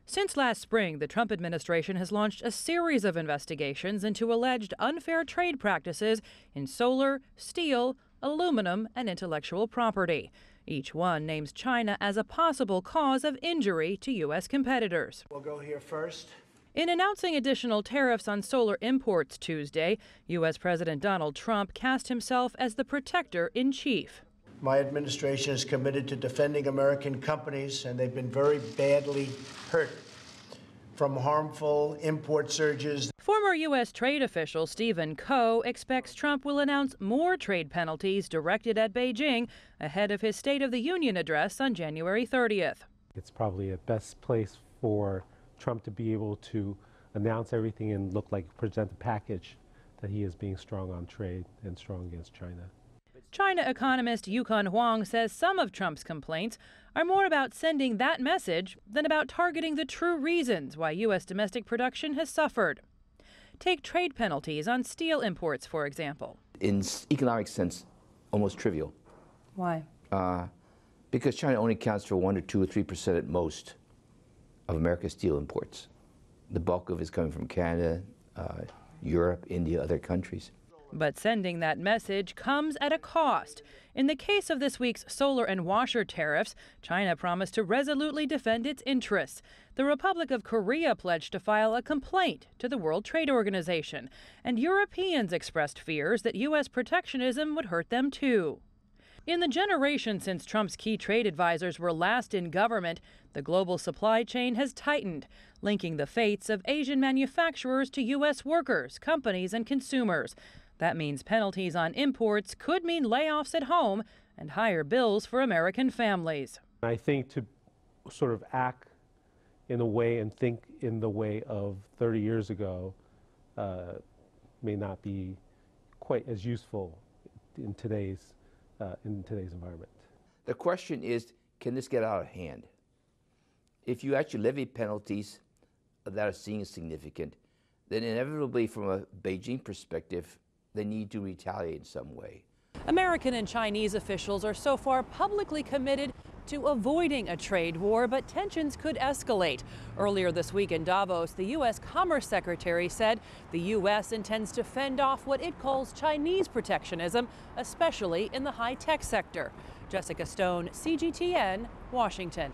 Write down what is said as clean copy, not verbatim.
Since last spring, the Trump administration has launched a series of investigations into alleged unfair trade practices in solar, steel, aluminum, and intellectual property. Each one names China as a possible cause of injury to U.S. competitors. We'll go here first. In announcing additional tariffs on solar imports Tuesday, U.S. President Donald Trump cast himself as the protector in chief. My administration is committed to defending American companies, and they've been very badly hurt from harmful import surges. Former U.S. trade official Stephen Coe expects Trump will announce more trade penalties directed at Beijing ahead of his State of the Union address on January 30th. It's probably a best place for Trump to be able to announce everything and present the package that he is being strong on trade and strong against China. China economist Yukon Huang says some of Trump's complaints are more about sending that message than about targeting the true reasons why U.S. domestic production has suffered. Take trade penalties on steel imports, for example. In economic sense, almost trivial. Why? Because China only accounts for 1 or 2 or 3% at most of America's steel imports. The bulk of it is coming from Canada, Europe, India, other countries. But sending that message comes at a cost. In the case of this week's solar and washer tariffs, China promised to resolutely defend its interests. The Republic of Korea pledged to file a complaint to the World Trade Organization, and Europeans expressed fears that U.S. protectionism would hurt them too. In the generation since Trump's key trade advisors were last in government, the global supply chain has tightened, linking the fates of Asian manufacturers to U.S. workers, companies, and consumers. That means penalties on imports could mean layoffs at home and higher bills for American families. I think to sort of act in a way and think in the way of 30 years ago may not be quite as useful in today's environment. The question is, can this get out of hand? If you actually levy penalties that are seen as significant, then inevitably from a Beijing perspective, they need to retaliate in some way. American and Chinese officials are so far publicly committed to avoiding a trade war, but tensions could escalate. Earlier this week in Davos, the U.S. Commerce Secretary said the U.S. intends to fend off what it calls Chinese protectionism, especially in the high-tech sector. Jessica Stone, CGTN, Washington.